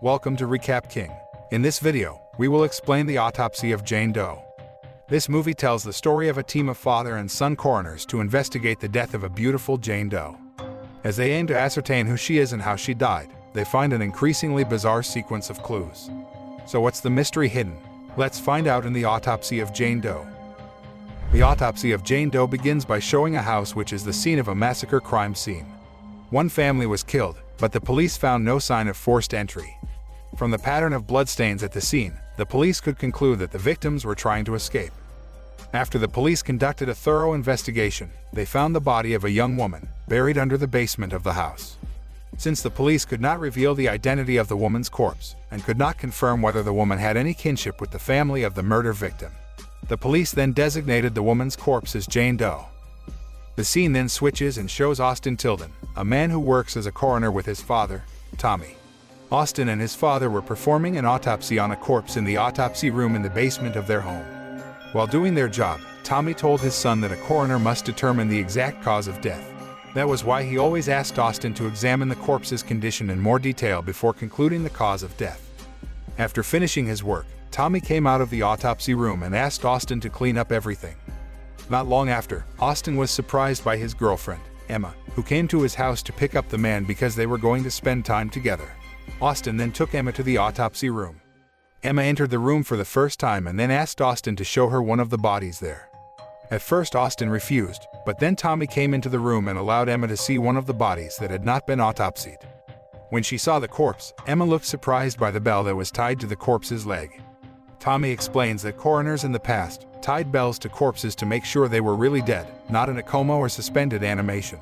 Welcome to Recap King. In this video, we will explain the autopsy of Jane Doe. This movie tells the story of a team of father and son coroners to investigate the death of a beautiful Jane Doe. As they aim to ascertain who she is and how she died, they find an increasingly bizarre sequence of clues. So what's the mystery hidden? Let's find out in the autopsy of Jane Doe. The autopsy of Jane Doe begins by showing a house which is the scene of a massacre crime scene. One family was killed, but the police found no sign of forced entry. From the pattern of bloodstains at the scene, the police could conclude that the victims were trying to escape. After the police conducted a thorough investigation, they found the body of a young woman, buried under the basement of the house. Since the police could not reveal the identity of the woman's corpse, and could not confirm whether the woman had any kinship with the family of the murder victim, the police then designated the woman's corpse as Jane Doe. The scene then switches and shows Austin Tilden, a man who works as a coroner with his father, Tommy. Austin and his father were performing an autopsy on a corpse in the autopsy room in the basement of their home. While doing their job, Tommy told his son that a coroner must determine the exact cause of death. That was why he always asked Austin to examine the corpse's condition in more detail before concluding the cause of death. After finishing his work, Tommy came out of the autopsy room and asked Austin to clean up everything. Not long after, Austin was surprised by his girlfriend, Emma, who came to his house to pick up the man because they were going to spend time together. Austin then took Emma to the autopsy room. Emma entered the room for the first time and then asked Austin to show her one of the bodies there. At first Austin refused, but then Tommy came into the room and allowed Emma to see one of the bodies that had not been autopsied. When she saw the corpse, Emma looked surprised by the bell that was tied to the corpse's leg. Tommy explains that coroners in the past tied bells to corpses to make sure they were really dead, not in a coma or suspended animation.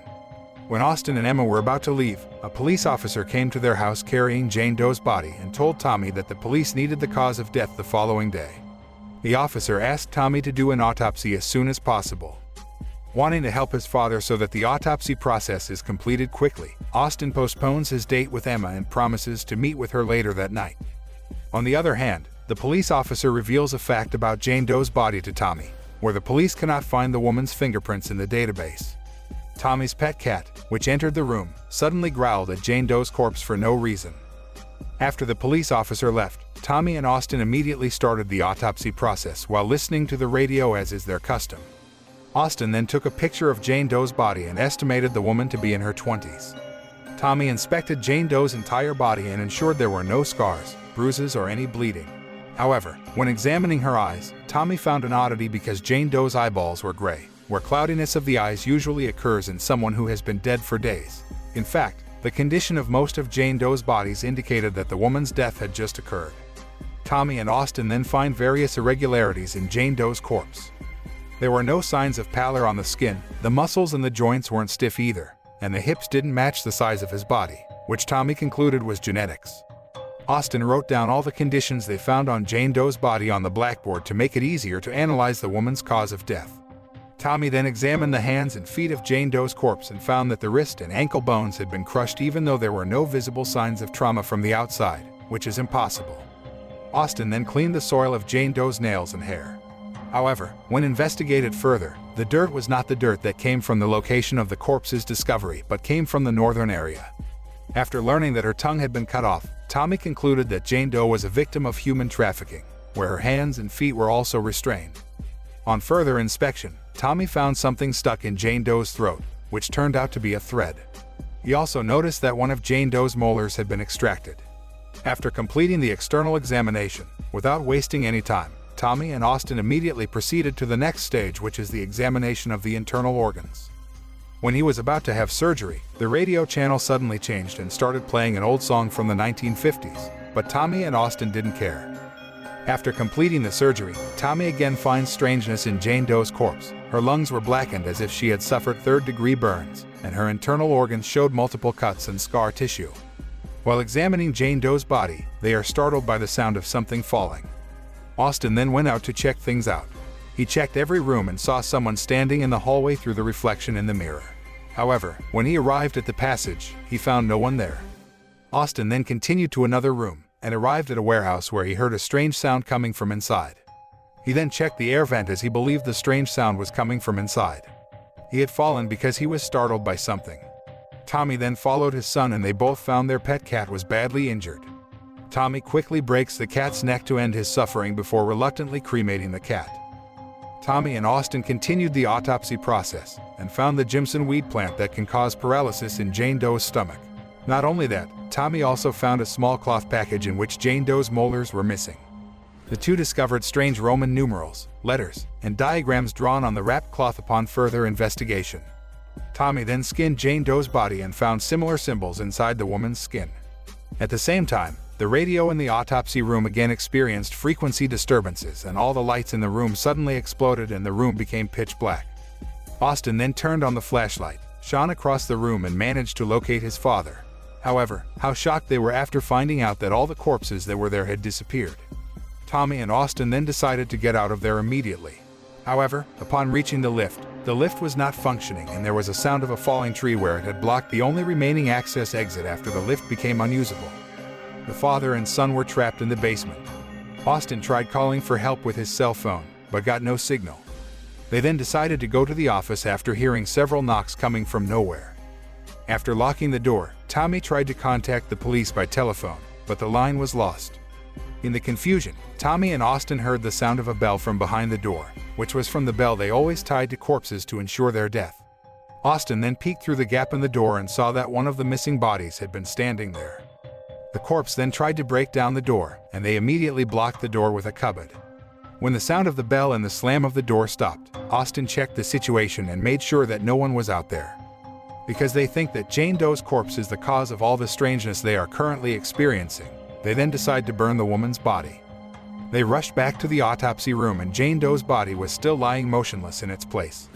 When Austin and Emma were about to leave, a police officer came to their house carrying Jane Doe's body and told Tommy that the police needed the cause of death the following day. The officer asked Tommy to do an autopsy as soon as possible. Wanting to help his father so that the autopsy process is completed quickly, Austin postpones his date with Emma and promises to meet with her later that night. On the other hand, the police officer reveals a fact about Jane Doe's body to Tommy, where the police cannot find the woman's fingerprints in the database. Tommy's pet cat, which entered the room, suddenly growled at Jane Doe's corpse for no reason. After the police officer left, Tommy and Austin immediately started the autopsy process while listening to the radio as is their custom. Austin then took a picture of Jane Doe's body and estimated the woman to be in her 20s. Tommy inspected Jane Doe's entire body and ensured there were no scars, bruises, or any bleeding. However, when examining her eyes, Tommy found an oddity because Jane Doe's eyeballs were gray, where cloudiness of the eyes usually occurs in someone who has been dead for days. In fact, the condition of most of Jane Doe's bodies indicated that the woman's death had just occurred. Tommy and Austin then find various irregularities in Jane Doe's corpse. There were no signs of pallor on the skin, the muscles and the joints weren't stiff either, and the hips didn't match the size of his body, which Tommy concluded was genetics. Austin wrote down all the conditions they found on Jane Doe's body on the blackboard to make it easier to analyze the woman's cause of death. Tommy then examined the hands and feet of Jane Doe's corpse and found that the wrist and ankle bones had been crushed even though there were no visible signs of trauma from the outside, which is impossible. Austin then cleaned the soil of Jane Doe's nails and hair. However, when investigated further, the dirt was not the dirt that came from the location of the corpse's discovery but came from the northern area. After learning that her tongue had been cut off, Tommy concluded that Jane Doe was a victim of human trafficking, where her hands and feet were also restrained. On further inspection, Tommy found something stuck in Jane Doe's throat, which turned out to be a thread. He also noticed that one of Jane Doe's molars had been extracted. After completing the external examination, without wasting any time, Tommy and Austin immediately proceeded to the next stage, which is the examination of the internal organs. When he was about to have surgery, the radio channel suddenly changed and started playing an old song from the 1950s, but Tommy and Austin didn't care. After completing the surgery, Tommy again finds strangeness in Jane Doe's corpse. Her lungs were blackened as if she had suffered third-degree burns, and her internal organs showed multiple cuts and scar tissue. While examining Jane Doe's body, they are startled by the sound of something falling. Austin then went out to check things out. He checked every room and saw someone standing in the hallway through the reflection in the mirror. However, when he arrived at the passage, he found no one there. Austin then continued to another room and arrived at a warehouse where he heard a strange sound coming from inside. He then checked the air vent as he believed the strange sound was coming from inside. He had fallen because he was startled by something. Tommy then followed his son and they both found their pet cat was badly injured. Tommy quickly breaks the cat's neck to end his suffering before reluctantly cremating the cat. Tommy and Austin continued the autopsy process and found the Jimson weed plant that can cause paralysis in Jane Doe's stomach. Not only that, Tommy also found a small cloth package in which Jane Doe's molars were missing. The two discovered strange Roman numerals, letters, and diagrams drawn on the wrapped cloth upon further investigation. Tommy then skinned Jane Doe's body and found similar symbols inside the woman's skin. At the same time, the radio in the autopsy room again experienced frequency disturbances, and all the lights in the room suddenly exploded and the room became pitch black. Austin then turned on the flashlight, shone across the room, and managed to locate his father. However, how shocked they were after finding out that all the corpses that were there had disappeared. Tommy and Austin then decided to get out of there immediately. However, upon reaching the lift was not functioning and there was a sound of a falling tree where it had blocked the only remaining access exit after the lift became unusable. The father and son were trapped in the basement. Austin tried calling for help with his cell phone, but got no signal. They then decided to go to the office after hearing several knocks coming from nowhere. After locking the door, Tommy tried to contact the police by telephone, but the line was lost. In the confusion, Tommy and Austin heard the sound of a bell from behind the door, which was from the bell they always tied to corpses to ensure their death. Austin then peeked through the gap in the door and saw that one of the missing bodies had been standing there. The corpse then tried to break down the door, and they immediately blocked the door with a cupboard. When the sound of the bell and the slam of the door stopped, Austin checked the situation and made sure that no one was out there. Because they think that Jane Doe's corpse is the cause of all the strangeness they are currently experiencing, they then decide to burn the woman's body. They rushed back to the autopsy room and Jane Doe's body was still lying motionless in its place.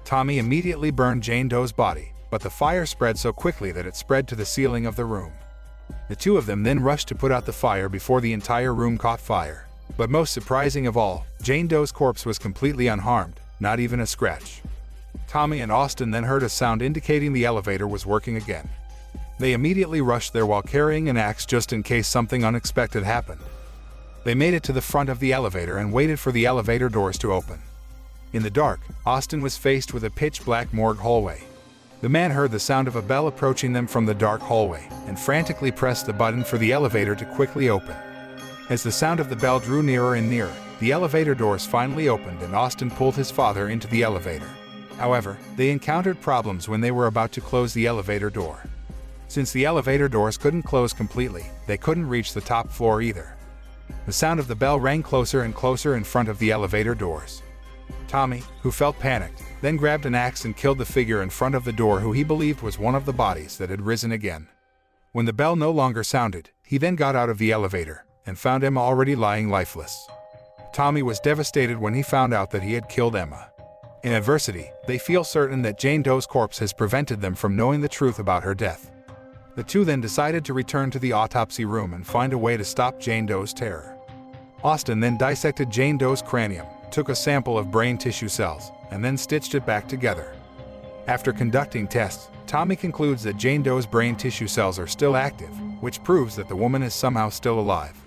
Tommy immediately burned Jane Doe's body, but the fire spread so quickly that it spread to the ceiling of the room. The two of them then rushed to put out the fire before the entire room caught fire. But most surprising of all, Jane Doe's corpse was completely unharmed, not even a scratch. Tommy and Austin then heard a sound indicating the elevator was working again. They immediately rushed there while carrying an axe just in case something unexpected happened. They made it to the front of the elevator and waited for the elevator doors to open. In the dark, Austin was faced with a pitch-black morgue hallway. The man heard the sound of a bell approaching them from the dark hallway and frantically pressed the button for the elevator to quickly open. As the sound of the bell drew nearer and nearer, the elevator doors finally opened and Austin pulled his father into the elevator. However, they encountered problems when they were about to close the elevator door. Since the elevator doors couldn't close completely, they couldn't reach the top floor either. The sound of the bell rang closer and closer in front of the elevator doors. Tommy, who felt panicked, then grabbed an axe and killed the figure in front of the door who he believed was one of the bodies that had risen again. When the bell no longer sounded, he then got out of the elevator and found Emma already lying lifeless. Tommy was devastated when he found out that he had killed Emma. In adversity, they feel certain that Jane Doe's corpse has prevented them from knowing the truth about her death. The two then decided to return to the autopsy room and find a way to stop Jane Doe's terror. Austin then dissected Jane Doe's cranium, took a sample of brain tissue cells, and then stitched it back together. After conducting tests, Tommy concludes that Jane Doe's brain tissue cells are still active, which proves that the woman is somehow still alive.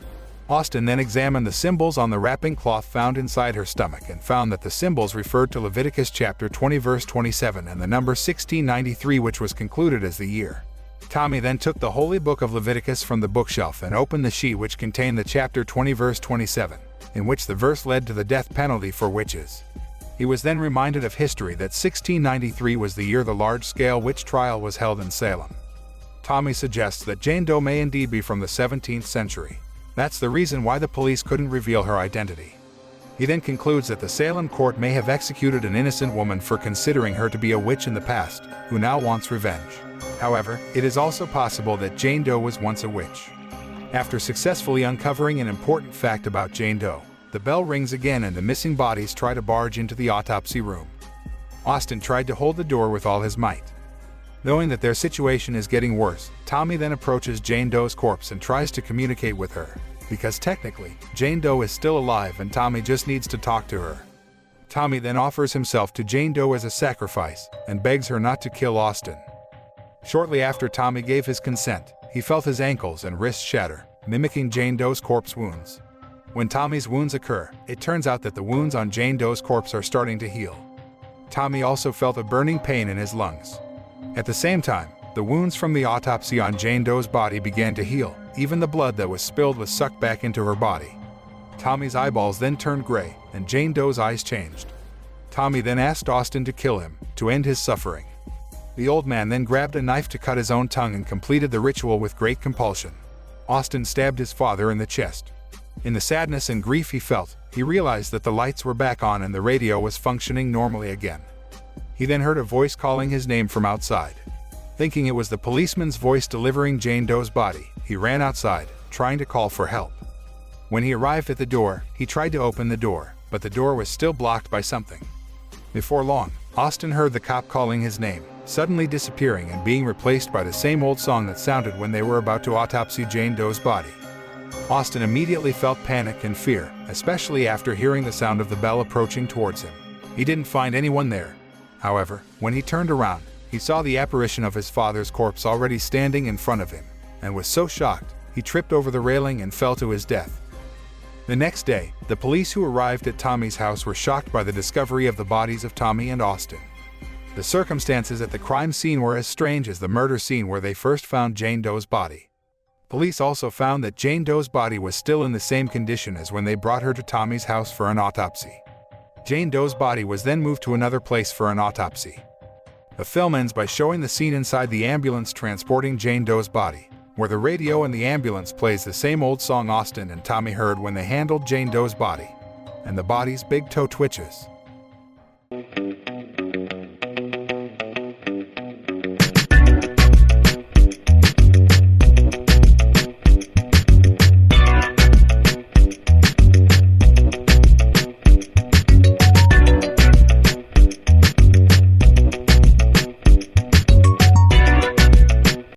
Austin then examined the symbols on the wrapping cloth found inside her stomach and found that the symbols referred to Leviticus chapter 20 verse 27 and the number 1693, which was concluded as the year. Tommy then took the Holy Book of Leviticus from the bookshelf and opened the sheet which contained the chapter 20 verse 27, in which the verse led to the death penalty for witches. He was then reminded of history that 1693 was the year the large-scale witch trial was held in Salem. Tommy suggests that Jane Doe may indeed be from the 17th century. That's the reason why the police couldn't reveal her identity. He then concludes that the Salem court may have executed an innocent woman for considering her to be a witch in the past, who now wants revenge. However, it is also possible that Jane Doe was once a witch. After successfully uncovering an important fact about Jane Doe, the bell rings again and the missing bodies try to barge into the autopsy room. Austin tried to hold the door with all his might. Knowing that their situation is getting worse, Tommy then approaches Jane Doe's corpse and tries to communicate with her, because technically, Jane Doe is still alive and Tommy just needs to talk to her. Tommy then offers himself to Jane Doe as a sacrifice and begs her not to kill Austin. Shortly after Tommy gave his consent, he felt his ankles and wrists shatter, mimicking Jane Doe's corpse wounds. When Tommy's wounds occur, it turns out that the wounds on Jane Doe's corpse are starting to heal. Tommy also felt a burning pain in his lungs. At the same time, the wounds from the autopsy on Jane Doe's body began to heal, even the blood that was spilled was sucked back into her body. Tommy's eyeballs then turned gray, and Jane Doe's eyes changed. Tommy then asked Austin to kill him, to end his suffering. The old man then grabbed a knife to cut his own tongue and completed the ritual with great compulsion. Austin stabbed his father in the chest. In the sadness and grief he felt, he realized that the lights were back on and the radio was functioning normally again. He then heard a voice calling his name from outside. Thinking it was the policeman's voice delivering Jane Doe's body, he ran outside, trying to call for help. When he arrived at the door, he tried to open the door, but the door was still blocked by something. Before long, Austin heard the cop calling his name, suddenly disappearing and being replaced by the same old song that sounded when they were about to autopsy Jane Doe's body. Austin immediately felt panic and fear, especially after hearing the sound of the bell approaching towards him. He didn't find anyone there. However, when he turned around, he saw the apparition of his father's corpse already standing in front of him, and was so shocked, he tripped over the railing and fell to his death. The next day, the police who arrived at Tommy's house were shocked by the discovery of the bodies of Tommy and Austin. The circumstances at the crime scene were as strange as the murder scene where they first found Jane Doe's body. Police also found that Jane Doe's body was still in the same condition as when they brought her to Tommy's house for an autopsy. Jane Doe's body was then moved to another place for an autopsy. The film ends by showing the scene inside the ambulance transporting Jane Doe's body, where the radio in the ambulance plays the same old song Austin and Tommy heard when they handled Jane Doe's body, and the body's big toe twitches.